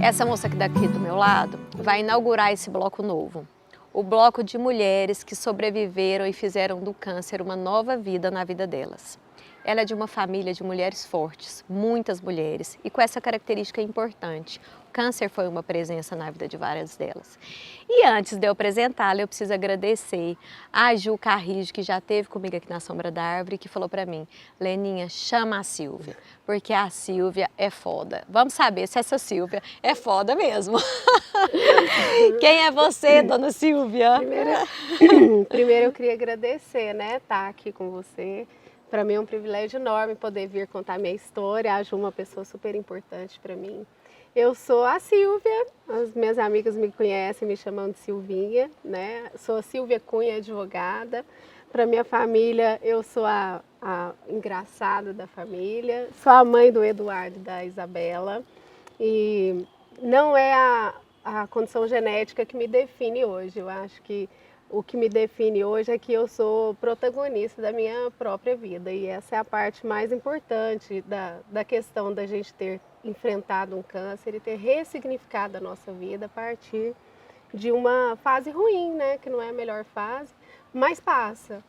Essa moça daqui do meu lado vai inaugurar esse bloco novo. O bloco de mulheres que sobreviveram e fizeram do câncer uma nova vida na vida delas. Ela é de uma família de mulheres fortes, muitas mulheres, e com essa característica importante. O câncer foi uma presença na vida de várias delas. E antes de eu apresentá-la, eu preciso agradecer a Ju Carrijo, que já esteve comigo aqui na Sombra da Árvore, que falou para mim: Leninha, chama a Silvia, porque a Silvia é foda. Vamos saber se essa Silvia é foda mesmo. Quem é você, dona Silvia? Primeiro eu queria agradecer, né, estar aqui com você. Para mim é um privilégio enorme poder vir contar minha história. A Ju é uma pessoa super importante para mim. Eu sou a Silvia, as minhas amigas me conhecem, me chamam de Silvinha, né? Sou a Silvia Cunha, advogada. Para minha família, eu sou a engraçada da família. Sou a mãe do Eduardo e da Isabela. E não é a condição genética que me define hoje. Eu acho que o que me define hoje é que eu sou protagonista da minha própria vida. E essa é a parte mais importante da questão da gente ter enfrentado um câncer e ter ressignificado a nossa vida a partir de uma fase ruim, né? Que não é a melhor fase, mas passa.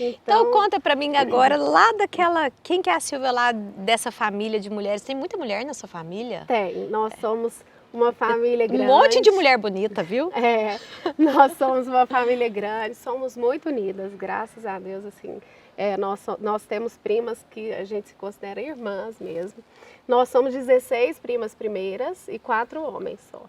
Então conta pra mim agora, lá daquela... Quem que é a Silvia lá dessa família de mulheres? Tem muita mulher na sua família? Tem, nós somos uma família grande. Um monte de mulher bonita, viu? É, nós somos uma família grande, somos muito unidas, graças a Deus, assim. Nós temos primas que a gente se considera irmãs mesmo. Nós somos 16 primas primeiras e 4 homens só.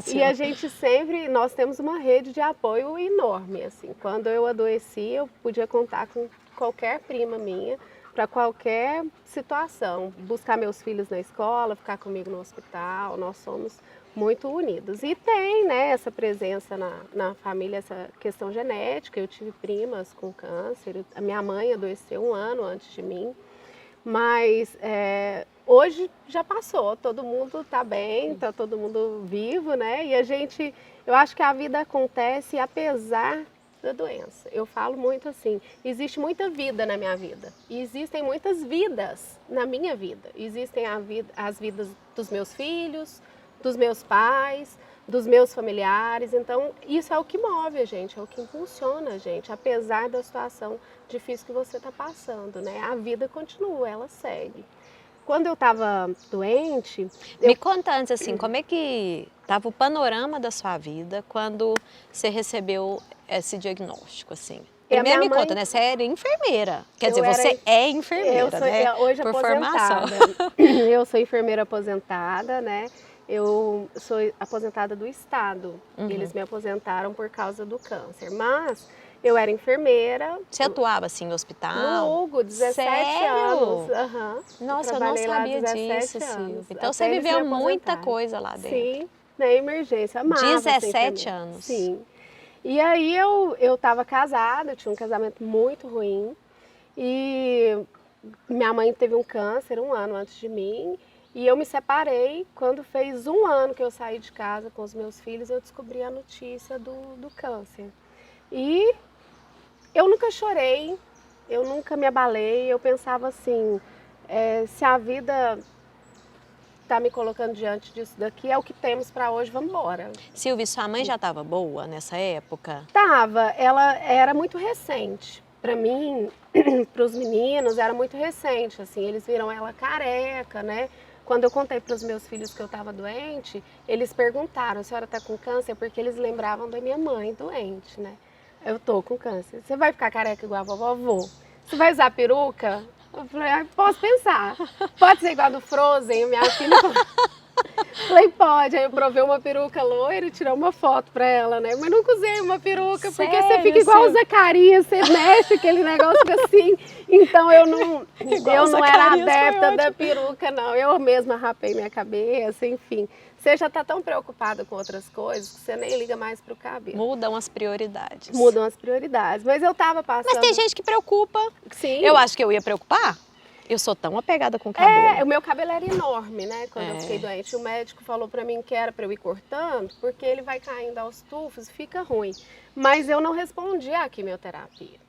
E a gente sempre, nós temos uma rede de apoio enorme, assim. Quando eu adoeci, eu podia contar com qualquer prima minha para qualquer situação, buscar meus filhos na escola, ficar comigo no hospital, nós somos muito unidos. E tem, né, essa presença na família, essa questão genética. Eu tive primas com câncer, a minha mãe adoeceu 1 ano antes de mim, mas hoje já passou, todo mundo está bem, está todo mundo vivo, né? E eu acho que a vida acontece apesar da doença. Eu falo muito assim, existe muita vida na minha vida e existem muitas vidas na minha vida. Existem as vidas dos meus filhos, dos meus pais, dos meus familiares. Então isso é o que move a gente, é o que impulsiona a gente, apesar da situação difícil que você está passando, né? A vida continua, ela segue. Quando eu estava doente... Me conta antes, assim, como é que estava o panorama da sua vida quando você recebeu esse diagnóstico, assim? Primeiro me conta, né? Você era enfermeira. Quer dizer, você é enfermeira, né? Hoje por aposentada. formação. Eu sou enfermeira aposentada, né? Eu sou aposentada do Estado. Eles me aposentaram por causa do câncer. Mas eu era enfermeira. Você atuava, assim, no hospital? No Hugo, 17 Sério? anos. Nossa, eu não sabia disso, Silvia. Então você Até viveu muita coisa lá dentro. Sim, na emergência. Amava 17 anos. Sim. E aí eu estava casada, eu tinha um casamento muito ruim. E minha mãe teve um câncer 1 ano antes de mim. E eu me separei. Quando fez 1 ano que eu saí de casa com os meus filhos, eu descobri a notícia do câncer. E eu nunca chorei, eu nunca me abalei. Eu pensava assim, se a vida está me colocando diante disso daqui, é o que temos para hoje, vamos embora. Silvia, sua mãe já estava boa nessa época? Tava, ela era muito recente. Para mim, para os meninos, era muito recente, assim, eles viram ela careca, né? Quando eu contei para os meus filhos que eu estava doente, eles perguntaram: a senhora está com câncer? Porque eles lembravam da minha mãe doente, né? Eu tô com câncer. Você vai ficar careca igual a vovó? Vou. Você vai usar peruca? Eu falei: posso pensar. Pode ser igual a do Frozen, minha filha. Falei: pode. Aí eu provei uma peruca loira e tirei uma foto pra ela, né? Mas nunca usei uma peruca, sério, porque você fica igual o Zacarias, você mexe aquele negócio assim. Então eu não era adepta da peruca, não. Eu mesma rapei minha cabeça, enfim. Você já está tão preocupada com outras coisas que você nem liga mais pro cabelo. Mudam as prioridades. Mudam as prioridades. Mas eu estava passando... Mas tem gente que preocupa. Sim. Eu acho que eu ia preocupar. Eu sou tão apegada com o cabelo. O meu cabelo era enorme, né? Quando eu fiquei doente. O médico falou pra mim que era pra eu ir cortando, porque ele vai caindo aos tufos, fica ruim. Mas eu não respondi à quimioterapia.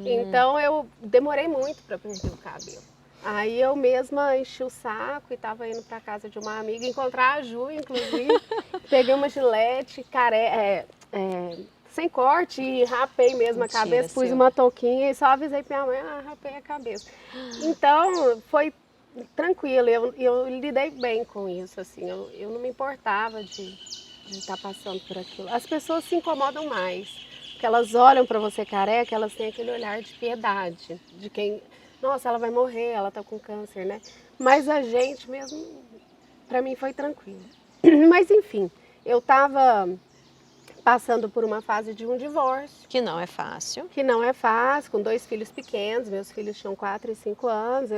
Então eu demorei muito pra perder o cabelo. Aí eu mesma enchi o saco e estava indo para casa de uma amiga, encontrar a Ju, inclusive. Peguei uma gilete, sem corte e rapei mesmo a Mentira, cabeça, pus seu. uma touquinha e só avisei para minha mãe, rapei a cabeça. Então, foi tranquilo, eu lidei bem com isso, assim, eu não me importava de estar passando por aquilo. As pessoas se incomodam mais, porque elas olham para você careca, elas têm aquele olhar de piedade, de quem, nossa, ela vai morrer, ela tá com câncer, né? Mas a gente mesmo, para mim foi tranquilo. Mas enfim, eu estava passando por uma fase de um divórcio, Que não é fácil. que não é fácil, com 2 filhos pequenos, meus filhos tinham 4 e 5 anos,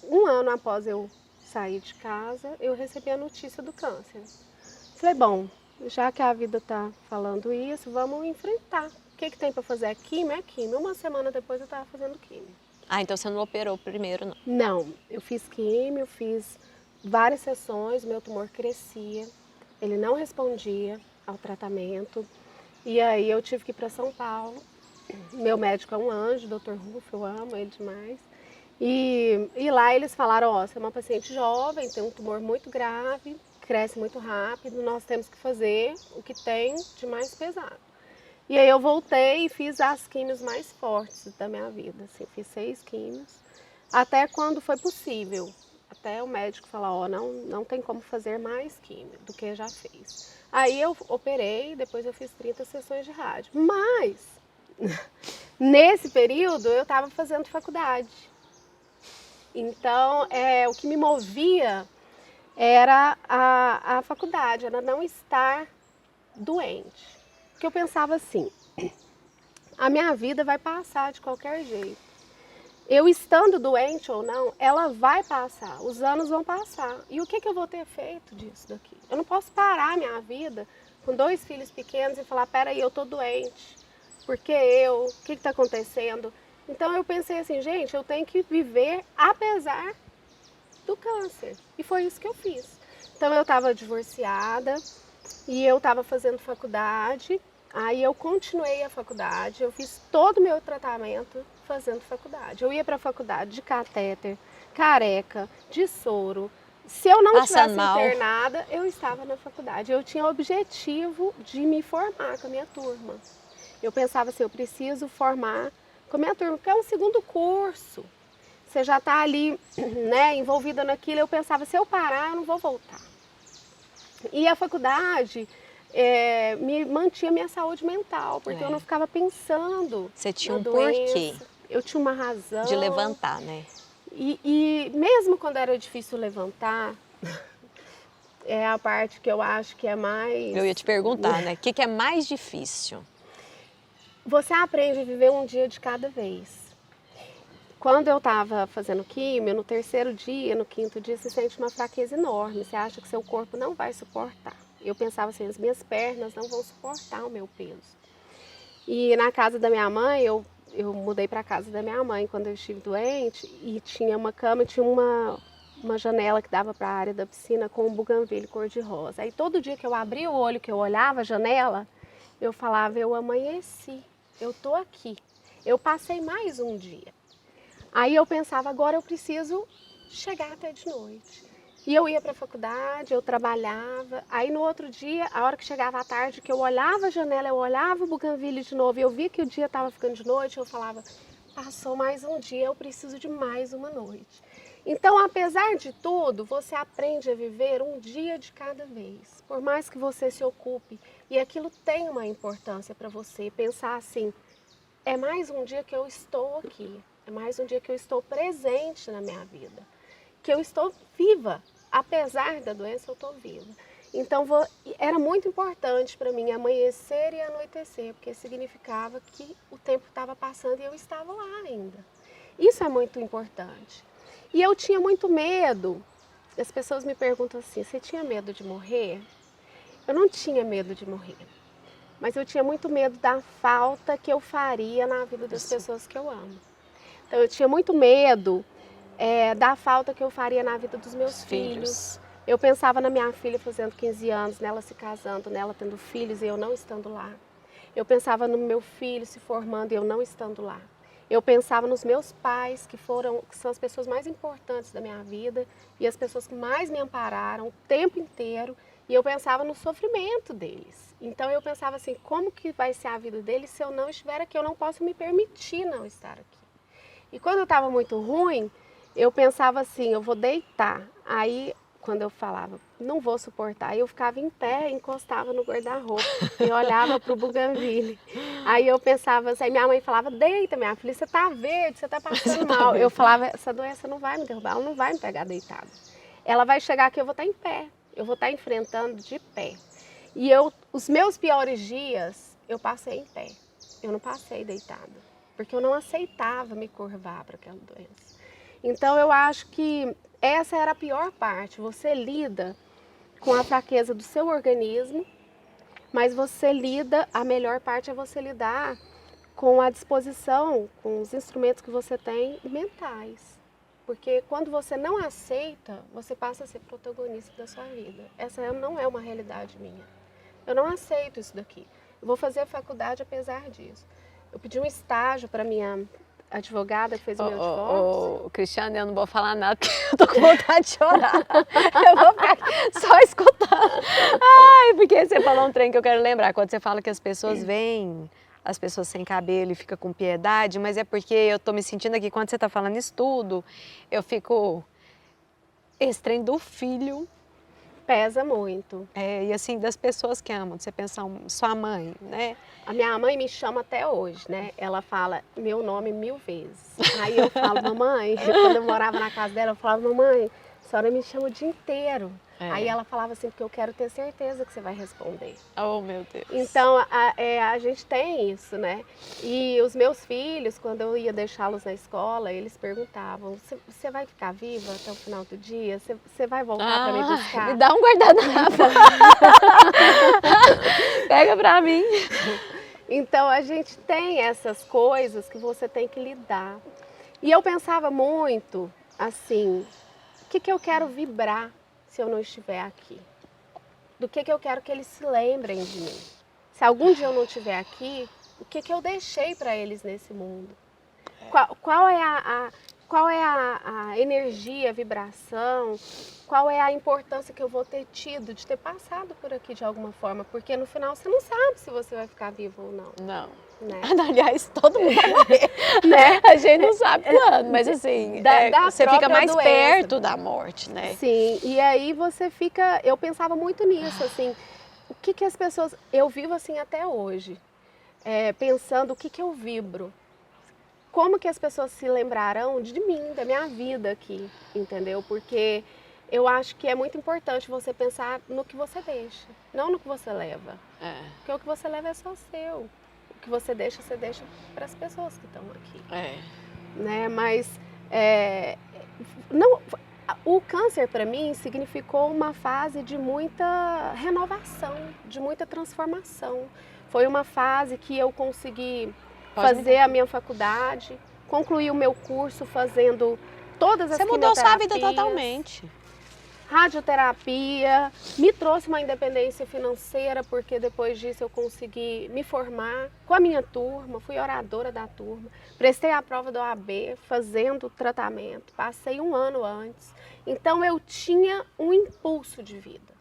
um ano após eu sair de casa, eu recebi a notícia do câncer. Falei, bom, já que a vida está falando isso, vamos enfrentar. O que tem para fazer? É químio? É químio. Uma semana depois eu estava fazendo químio. Ah, então você não operou primeiro, não. Não, eu fiz químio, fiz várias sessões, meu tumor crescia, ele não respondia ao tratamento. E aí eu tive que ir para São Paulo. Meu médico é um anjo, Dr. Rufo, eu amo ele demais. E lá eles falaram, ó, você é uma paciente jovem, tem um tumor muito grave, cresce muito rápido, nós temos que fazer o que tem de mais pesado. E aí eu voltei e fiz as químios mais fortes da minha vida, assim, fiz 6 químios, até quando foi possível. Até o médico falar, ó, não tem como fazer mais químio do que já fez. Aí eu operei, depois eu fiz 30 sessões de rádio. Mas, nesse período, eu estava fazendo faculdade. Então, o que me movia era a faculdade, era não estar doente. Porque eu pensava assim, a minha vida vai passar de qualquer jeito. Eu estando doente ou não, ela vai passar, os anos vão passar. E o que eu vou ter feito disso daqui? Eu não posso parar a minha vida com 2 filhos pequenos e falar, peraí, eu tô doente. Por que eu? O que está acontecendo? Então eu pensei assim, gente, eu tenho que viver apesar do câncer. E foi isso que eu fiz. Então eu estava divorciada e eu estava fazendo faculdade. Aí eu continuei a faculdade, eu fiz todo o meu tratamento fazendo faculdade. Eu ia para a faculdade de catéter, careca, de soro. Se eu não Passando tivesse mal. internada, eu estava na faculdade. Eu tinha o objetivo de me formar com a minha turma. Eu pensava assim, eu preciso formar com a minha turma, porque é um segundo curso. Você já está ali, né, envolvida naquilo. Eu pensava, se eu parar, eu não vou voltar. E a faculdade me mantinha minha saúde mental, porque eu não ficava pensando Você tinha na um porquê doença. Eu tinha uma razão. de levantar, né? E mesmo quando era difícil levantar, é a parte que eu acho que é mais... Eu ia te perguntar, né? O que é mais difícil? Você aprende a viver um dia de cada vez. Quando eu estava fazendo químio, no 3º dia, no 5º dia, você sente uma fraqueza enorme. Você acha que seu corpo não vai suportar. Eu pensava assim, as minhas pernas não vão suportar o meu peso. E na casa da minha mãe, eu mudei para a casa da minha mãe quando eu estive doente. E tinha uma cama, tinha uma janela que dava para a área da piscina com um buganvília cor-de-rosa. Aí todo dia que eu abria o olho, que eu olhava a janela, eu falava, eu amanheci, eu tô aqui. Eu passei mais um dia. Aí eu pensava, agora eu preciso chegar até de noite. E eu ia para a faculdade, eu trabalhava. Aí no outro dia, a hora que chegava à tarde, que eu olhava a janela, eu olhava o buganvília de novo, e eu via que o dia estava ficando de noite, eu falava, passou mais um dia, eu preciso de mais uma noite. Então, apesar de tudo, você aprende a viver um dia de cada vez. Por mais que você se ocupe, e aquilo tem uma importância para você, pensar assim, é mais um dia que eu estou aqui. É mais um dia que eu estou presente na minha vida, que eu estou viva, apesar da doença eu estou viva. Então era muito importante para mim amanhecer e anoitecer, porque significava que o tempo estava passando e eu estava lá ainda. Isso é muito importante. E eu tinha muito medo, as pessoas me perguntam assim, você tinha medo de morrer? Eu não tinha medo de morrer, mas eu tinha muito medo da falta que eu faria na vida das pessoas que eu amo. Então eu tinha muito medo da falta que eu faria na vida dos meus filhos. Eu pensava na minha filha fazendo 15 anos, nela se casando, nela tendo filhos e eu não estando lá. Eu pensava no meu filho se formando e eu não estando lá. Eu pensava nos meus pais, que são as pessoas mais importantes da minha vida e as pessoas que mais me ampararam o tempo inteiro. E eu pensava no sofrimento deles. Então eu pensava assim, como que vai ser a vida deles se eu não estiver aqui? Eu não posso me permitir não estar aqui. E quando eu estava muito ruim, eu pensava assim, eu vou deitar. Aí, quando eu falava, não vou suportar, aí eu ficava em pé, encostava no guarda-roupa e olhava para o buganvília. Aí eu pensava assim, aí minha mãe falava, deita minha filha, você está verde, você está passando mal. Eu falava, essa doença não vai me derrubar, ela não vai me pegar deitada. Ela vai chegar aqui, eu vou estar em pé, eu vou estar enfrentando de pé. E os meus piores dias, eu passei em pé, eu não passei deitada, porque eu não aceitava me curvar para aquela doença. Então eu acho que essa era a pior parte, você lida com a fraqueza do seu organismo, mas a melhor parte é você lidar com a disposição, com os instrumentos que você tem mentais. Porque quando você não aceita, você passa a ser protagonista da sua vida. Essa não é uma realidade minha. Eu não aceito isso daqui. Eu vou fazer a faculdade apesar disso. Eu pedi um estágio para minha advogada que fez o meu divórcio. Cristiane, eu não vou falar nada porque eu tô com vontade de chorar. Eu vou ficar só escutando. Ai, porque você falou um trem que eu quero lembrar. Quando você fala que as pessoas veem as pessoas sem cabelo e fica com piedade, mas é porque eu tô me sentindo aqui, quando você tá falando isso tudo, eu fico... Esse trem do filho... Pesa muito. E assim, das pessoas que amam, você pensar sua mãe, né? A minha mãe me chama até hoje, né? Ela fala meu nome 1000 vezes. Aí eu falo, mamãe, quando eu morava na casa dela, eu falava, mamãe, a senhora me chama o dia inteiro. Aí ela falava assim, porque eu quero ter certeza que você vai responder. Oh, meu Deus. Então, a gente tem isso, né? E os meus filhos, quando eu ia deixá-los na escola, eles perguntavam, você vai ficar viva até o final do dia? Você vai voltar para me buscar? Me dá um guardanapo. Pega pra mim. Então, a gente tem essas coisas que você tem que lidar. E eu pensava muito, assim, o que eu quero vibrar se eu não estiver aqui? Do que eu quero que eles se lembrem de mim? Se algum dia eu não estiver aqui, o que eu deixei para eles nesse mundo? Qual é a energia, a vibração? Qual é a importância que eu vou ter tido de ter passado por aqui de alguma forma? Porque no final você não sabe se você vai ficar vivo ou não. Não. Né? Aliás, todo mundo vai morrer, né? A gente não sabe quando, mas assim, você fica mais doença, perto da morte, né? Sim, e aí você fica, eu pensava muito nisso, assim, o que as pessoas, eu vivo assim até hoje, pensando o que eu vibro, como que as pessoas se lembrarão de mim, da minha vida aqui, entendeu? Porque eu acho que é muito importante você pensar no que você deixa, não no que você leva, porque o que você leva é só seu. Que você deixa para as pessoas que estão aqui. Né? Mas não, o câncer para mim significou uma fase de muita renovação, de muita transformação. Foi uma fase que eu consegui fazer a minha faculdade, concluir o meu curso fazendo todas as quimioterapias. Você mudou sua vida totalmente. Radioterapia, me trouxe uma independência financeira, porque depois disso eu consegui me formar com a minha turma, fui oradora da turma, prestei a prova da OAB fazendo tratamento, passei um ano antes, então eu tinha um impulso de vida.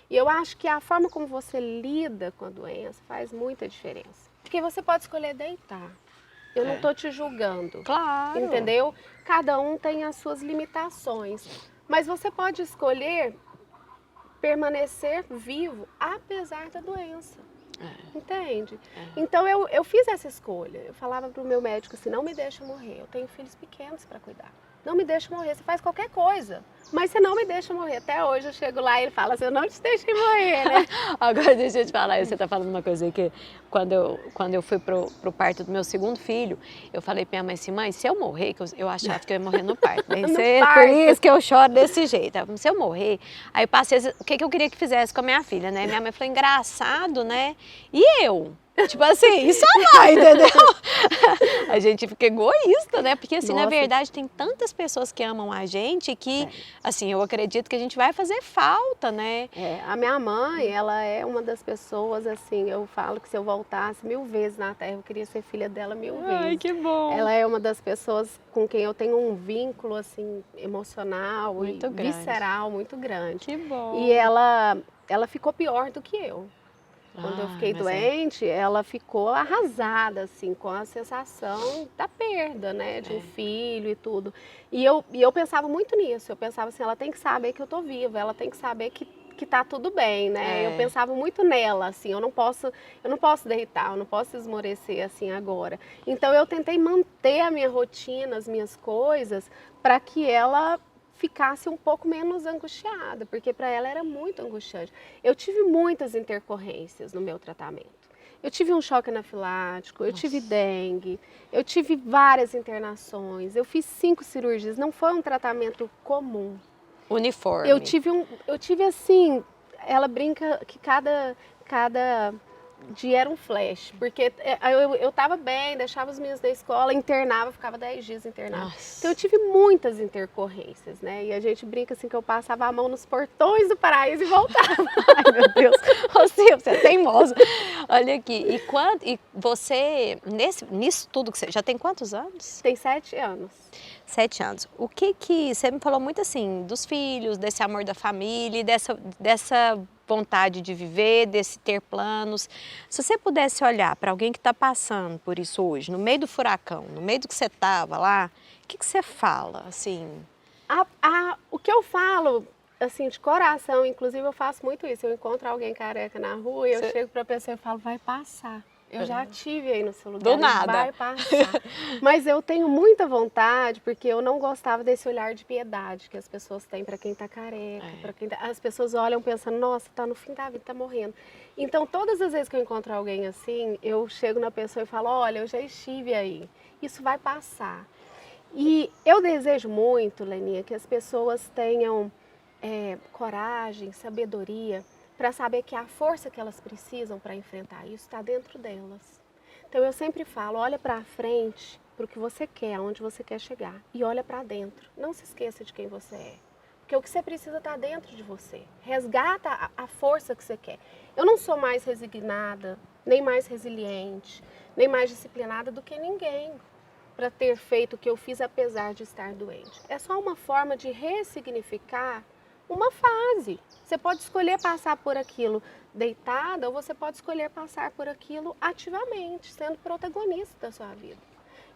E eu acho que a forma como você lida com a doença faz muita diferença, porque você pode escolher deitar, eu não estou te julgando, claro. Entendeu? Cada um tem as suas limitações. Mas você pode escolher permanecer vivo apesar da doença, entende? Então eu fiz essa escolha, eu falava para o meu médico assim, não me deixa morrer, eu tenho filhos pequenos para cuidar. Não me deixa morrer, você faz qualquer coisa, mas você não me deixa morrer. Até hoje eu chego lá e ele fala assim, eu não te deixei morrer, né? Agora deixa eu te falar, você tá falando uma coisa aí que quando eu fui pro parto do meu segundo filho, eu falei pra minha mãe assim, mãe, se eu morrer, que eu achava que eu ia morrer no parto, né? Por isso que eu choro desse jeito. Se eu morrer, aí eu passei, o que eu queria que fizesse com a minha filha, né? Minha mãe falou, engraçado, né? E eu? Tipo assim, isso a mãe, entendeu? A gente fica egoísta, né? Porque assim, na Nossa. verdade, tem tantas pessoas que amam a gente que, É. assim, eu acredito que a gente vai fazer falta, né? A minha mãe, ela é uma das pessoas, assim, eu falo que se eu voltasse 1000 vezes na Terra, eu queria ser filha dela 1000 Ai, vezes. que bom. Ela é uma das pessoas com quem eu tenho um vínculo, assim, emocional Muito e grande. visceral muito grande. Que bom. E ela ficou pior do que eu. Quando eu Ah, fiquei mas é. doente, ela ficou arrasada, assim, com a sensação da perda, né, de um filho e tudo. E eu pensava muito nisso, eu pensava assim, ela tem que saber que eu tô viva, ela tem que saber que tá tudo bem, né? Eu É. pensava muito nela, assim, eu não posso deitar, eu não posso esmorecer assim agora. Então eu tentei manter a minha rotina, as minhas coisas, para que ela ficasse um pouco menos angustiada, porque para ela era muito angustiante. Eu tive muitas intercorrências no meu tratamento. Eu tive um choque anafilático, eu tive dengue, eu tive várias internações, eu fiz 5 cirurgias, não foi um tratamento comum. Uniforme. Eu tive assim, ela brinca que cada dia era um flash, porque eu tava bem, deixava os meninos da escola, internava, ficava 10 dias internada. Nossa. Então eu tive muitas intercorrências, né? E a gente brinca assim que eu passava a mão nos portões do paraíso e voltava. Ai, meu Deus. Ô, Silvia, você é teimosa. Olha aqui, e você, nisso tudo que você, já tem quantos anos? Tem 7 anos. 7 anos. O que você me falou muito assim, dos filhos, desse amor da família, e dessa vontade de viver, desse ter planos. Se você pudesse olhar para alguém que está passando por isso hoje, no meio do furacão, no meio do que você estava lá, o que você fala, assim? O que eu falo, assim, de coração, inclusive eu faço muito isso, eu encontro alguém careca na rua e eu chego para a pessoa e falo, vai passar. Eu já tive aí no seu lugar, Do nada. vai passar. Mas eu tenho muita vontade, porque eu não gostava desse olhar de piedade que as pessoas têm para quem está careca, para quem as pessoas olham pensando, nossa, tá no fim da vida, tá morrendo. Então, todas as vezes que eu encontro alguém assim, eu chego na pessoa e falo, olha, eu já estive aí, isso vai passar. E eu desejo muito, Leninha, que as pessoas tenham coragem, sabedoria, para saber que a força que elas precisam para enfrentar isso está dentro delas. Então eu sempre falo, olha para frente, para o que você quer, aonde você quer chegar, e olha para dentro. Não se esqueça de quem você é, porque o que você precisa está dentro de você. Resgata a força que você quer. Eu não sou mais resignada, nem mais resiliente, nem mais disciplinada do que ninguém para ter feito o que eu fiz apesar de estar doente. É só uma forma de ressignificar uma fase. Você pode escolher passar por aquilo deitada ou você pode escolher passar por aquilo ativamente, sendo protagonista da sua vida.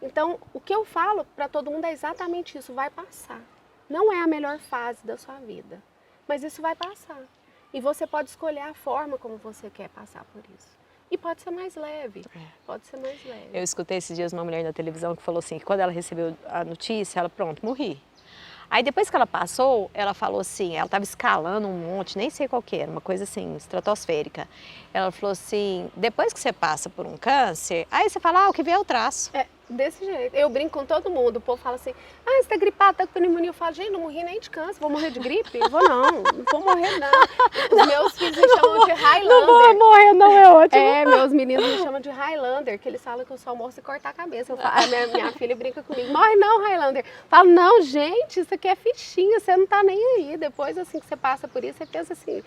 Então, o que eu falo para todo mundo é exatamente isso, vai passar. Não é a melhor fase da sua vida, mas isso vai passar. E você pode escolher a forma como você quer passar por isso. E pode ser mais leve, pode ser mais leve. Eu escutei esses dias uma mulher na televisão que falou assim, que quando ela recebeu a notícia, ela, pronto, morri. Aí depois que ela passou, ela falou assim, ela estava escalando um monte, nem sei qual que era, uma coisa assim, estratosférica. Ela falou assim, depois que você passa por um câncer, aí você fala, o que vem é o traço. Desse jeito. Eu brinco com todo mundo. O povo fala assim, você tá gripado, tá com pneumonia. Eu falo, gente, não morri nem de câncer. Vou morrer de gripe? Não vou morrer não. Os meus filhos me chamam de Highlander. Não vou morrer, não, é ótimo. Meus meninos me chamam de Highlander, que eles falam que eu só morro se cortar a cabeça. Eu falo, minha filha brinca comigo, morre não, Highlander. Eu falo, não, gente, isso aqui é fichinha, você não tá nem aí. Depois, assim, que você passa por isso, você pensa assim,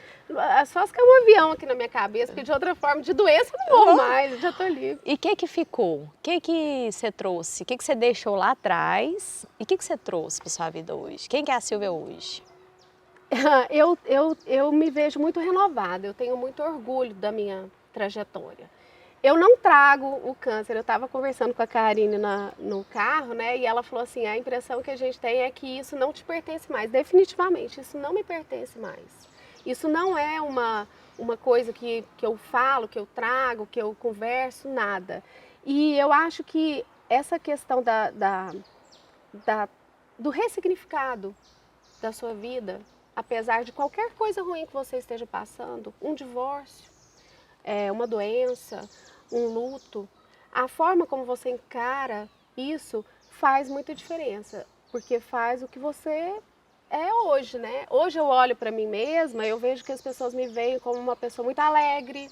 só se cair um avião aqui na minha cabeça, porque de outra forma, de doença, eu não morro mais, já tô livre. E o que ficou? O que você trouxe? O que você deixou lá atrás? E o que você trouxe para sua vida hoje? Quem que é a Silvia hoje? Eu me vejo muito renovada, eu tenho muito orgulho da minha trajetória. Eu não trago o câncer, eu estava conversando com a Karine no carro, né, e ela falou assim, a impressão que a gente tem é que isso não te pertence mais, definitivamente, isso não me pertence mais. Isso não é uma coisa que eu falo, que eu trago, que eu converso, nada. E eu acho que essa questão do ressignificado da sua vida, apesar de qualquer coisa ruim que você esteja passando, um divórcio, uma doença, um luto, a forma como você encara isso faz muita diferença, porque faz o que você é hoje, né? Hoje eu olho para mim mesma, eu vejo que as pessoas me veem como uma pessoa muito alegre,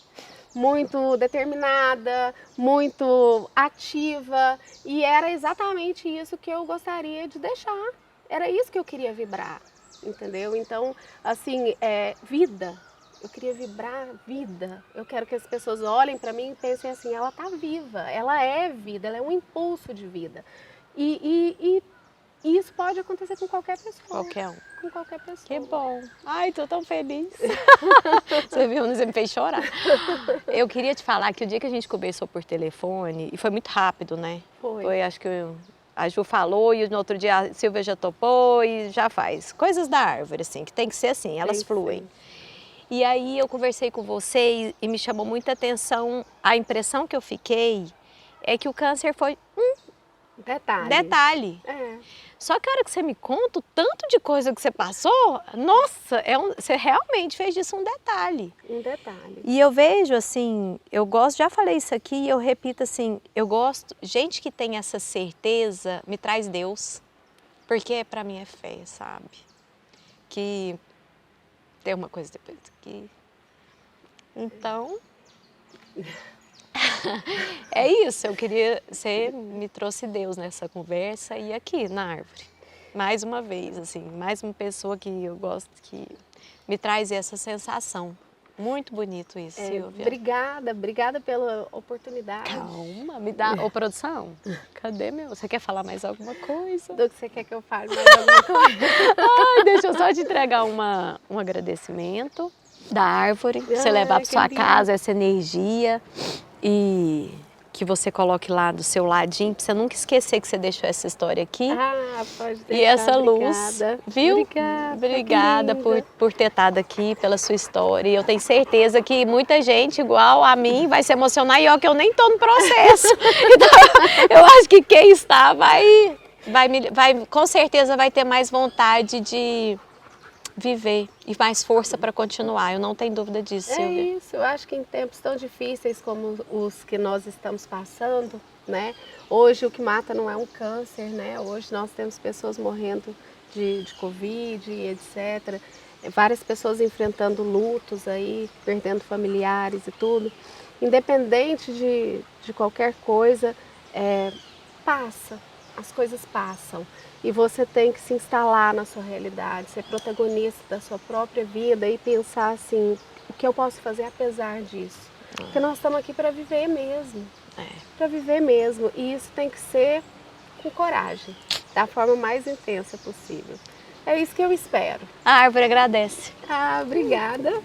muito determinada, muito ativa, e era exatamente isso que eu gostaria de deixar. Era isso que eu queria vibrar, entendeu? Então, assim, vida. Eu queria vibrar vida. Eu quero que as pessoas olhem para mim e pensem assim, ela está viva, ela é vida, ela é um impulso de vida. E isso pode acontecer com qualquer pessoa. Qualquer um. Com qualquer pessoa. Que bom. Ai, tô tão feliz. Você viu, você me fez chorar. Eu queria te falar que o dia que a gente conversou por telefone, e foi muito rápido, né? Foi. Acho que a Ju falou e no outro dia a Silvia já topou e já faz. Coisas da árvore, assim, que tem que ser assim, elas fluem. E aí eu conversei com você e me chamou muita atenção, a impressão que eu fiquei é que o câncer foi detalhe. Só que a hora que você me conta o tanto de coisa que você passou, nossa, você realmente fez disso um detalhe. Um detalhe. E eu vejo assim, eu gosto, já falei isso aqui e eu repito assim, eu gosto, gente que tem essa certeza me traz Deus, porque pra mim é fé, sabe? Que tem uma coisa depois aqui. Então, é isso, eu queria, você me trouxe Deus nessa conversa e aqui na árvore. Mais uma vez, assim, mais uma pessoa que eu gosto, que me traz essa sensação. Muito bonito isso, Silvia. Obrigada pela oportunidade. Calma, me dá. Ô, produção, cadê meu? Você quer falar mais alguma coisa? Do que você quer que eu fale mais alguma coisa? Ai, deixa eu só te entregar um agradecimento da árvore, pra você levar para sua casa essa energia e que você coloque lá do seu ladinho, pra você nunca esquecer que você deixou essa história aqui. Ah, pode deixar. E essa luz, obrigada. viu? Obrigada por ter estado aqui, pela sua história. E eu tenho certeza que muita gente igual a mim vai se emocionar e ó, que eu nem tô no processo. Então, eu acho que quem está com certeza vai ter mais vontade de viver e mais força para continuar. Eu não tenho dúvida disso, Silvia. É isso, eu acho que em tempos tão difíceis como os que nós estamos passando, né? Hoje o que mata não é um câncer, né? Hoje nós temos pessoas morrendo de Covid e etc. Várias pessoas enfrentando lutos aí, perdendo familiares e tudo. Independente de qualquer coisa, passa, as coisas passam. E você tem que se instalar na sua realidade, ser protagonista da sua própria vida e pensar assim, o que eu posso fazer apesar disso? Porque nós estamos aqui para viver mesmo, para viver mesmo. E isso tem que ser com coragem, da forma mais intensa possível. É isso que eu espero. A árvore agradece. Ah, obrigada.